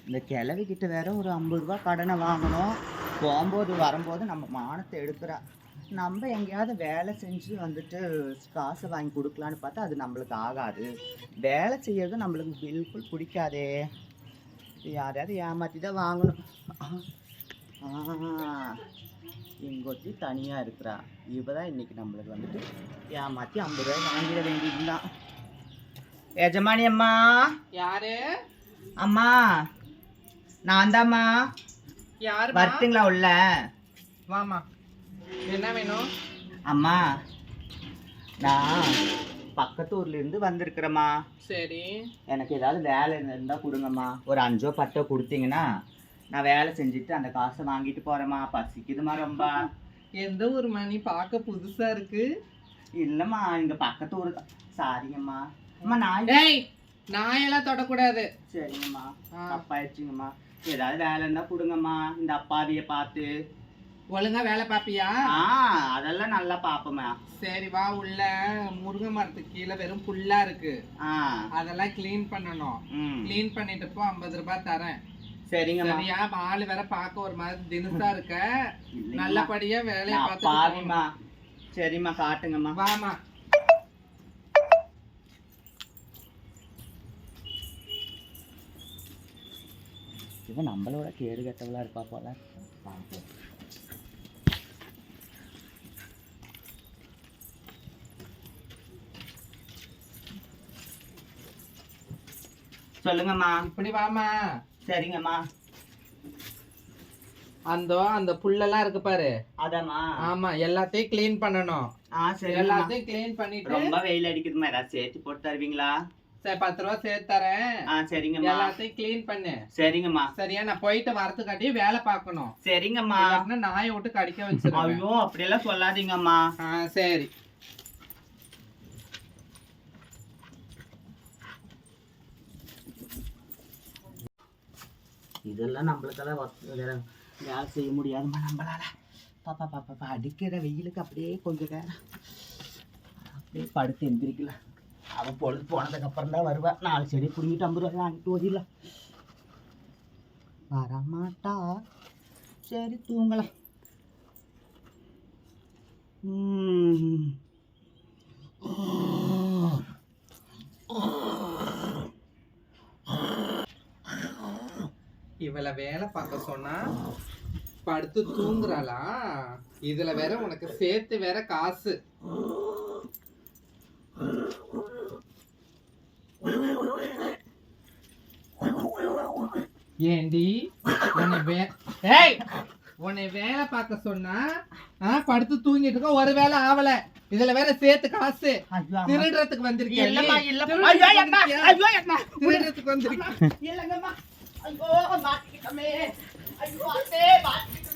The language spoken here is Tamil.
இந்த கிழவிக்கிட்ட வேற ஒரு 50 ரூபா கடனை வாங்கணும். போகும்போது வரும்போது நம்ம மானத்தை எடுக்கிறா. நம்ம எங்கேயாவது வேலை செஞ்சு வந்துட்டு காசை வாங்கி கொடுக்கலான்னு பார்த்தா அது நம்மளுக்கு ஆகாது. வேலை செய்யறது நம்மளுக்கு பில்குல் பிடிக்காதே. யாரையாவது ஏமாற்றி தான் வாங்கணும். இங்கொத்தி தனியாக இருக்கிறா. இவ தான் இன்னைக்கு நம்மளுக்கு வந்துட்டு ஏமாற்றி 50 ரூபாய் வாங்கிட வேண்டியதுதான். எஜமானி அம்மா. யாரு அம்மா? நான் தாம்மா. யாரு வரட்டுங்களா உள்ள? வாமா. என்ன வேணும்? அம்மா நான் பக்கத்து ஊர்ல இருந்து வந்திருக்கிறேம்மா. சரி. எனக்கு ஏதாவது வேலை இருந்தால் கொடுங்கம்மா. ஒரு 5 10 கொடுத்தீங்கன்னா நான் வேலை செஞ்சுட்டு அந்த காசை வாங்கிட்டு போறேம்மா. பசிக்குதுமா ரொம்ப. எந்த ஒரு மணி பார்க்க புதுசா இருக்கு? இல்லைம்மா இங்க பக்கத்து ஊர். சாரிங்கம்மா. அம்மா நாயெல்லாம் தொடக்கூடாது. சரிங்கம்மா. தப்பாயிடுச்சுங்கம்மா. ஏதாவது வேலை இருந்தா கொடுங்கம்மா. இந்த அப்பாவிய பார்த்து ஒழுங்கா வேலை பாப்பியா? அதெல்லாம் நல்லா பாப்போம்மா. சரி வா. உள்ள முருங்கை மரத்துக்கு கீழே வெறும் புல்லா இருக்கு. அதெல்லாம் கிளீன் பண்ணணும். கிளீன் பண்ணிட்டு போ. 50 ரூபாய் தரேன். சரிங்கம்மா. சரியா? ஆளு வேற பார்க்க ஒரு மாதிரி தினுசா இருக்க. நல்லபடியா வேலையை பார்த்து பாவிமா. சரிம்மா காட்டுங்கம்மா. வாமா. இவன் நம்மளோட கேடு கெட்டவளா இருப்பா போல. பார்ப்போம். சொல்லுங்கம்மா. இப்படி வாமா. சரிங்கம்மா. அந்த புல்லெல்லாம் இருக்கு பாரு. அதாம்மா. ஆமா, எல்லாத்தையும் கிளீன் பண்ணணும். சரி. எல்லாத்தையும் கிளீன் பண்ணிட்டு. ரொம்ப வெயில் அடிக்குதுமா. ஏதாவது சேர்த்து போட்டு தருவீங்களா? சரி 10 ரூபா சேர்த்து தரேன். சரிங்கம்மா. எல்லாத்தையும் கிளீன் பண்ணு. சரிங்கம்மா. சரியா? நான் போயிட்டு வரதுக்காட்டி வேலை பார்க்கணும். சரிங்கம்மா. நாயை விட்டு கடிக்க வச்சிருக்கேன். ஐயோ அப்படியெல்லாம் சொல்லாதீங்கம்மா. சரி. இதெல்லாம் நம்மளுக்கெல்லாம் வேலை செய்ய முடியாதுமா நம்மளால. பாப்பா பாப்பா அடிக்கிற வெயிலுக்கு அப்படியே கொஞ்சம் நேரம் அப்படியே படுத்து எந்திரிக்கல. அவன் பொழுது போனதுக்கு அப்புறம் தான் வருவா. 4 செடி பிடிங்கிட்டு 50 ரூபாய் வாங்கிட்டு ஓதிடலாம். வரமாட்டா. சரி தூங்கலாம். இவளை வேலை பார்க்க சொன்னா படுத்து தூங்குறாளா? இதுல வேற உனக்கு சேர்த்து வேற காசு. ஏண்டி உன்னை வேலை பார்க்க சொன்னா படுத்து தூங்கிட்டு இருக்க. ஒரு வேலை ஆவல. இதுல வேற சேர்த்து காசு. திருடுறதுக்கு வந்திருக்கேன். திருடுறதுக்கு வந்திருக்கேன். ஐயோ மாட்டிக்கிட்டமே. ஐயோ மாட்டிக்கிட்டமே.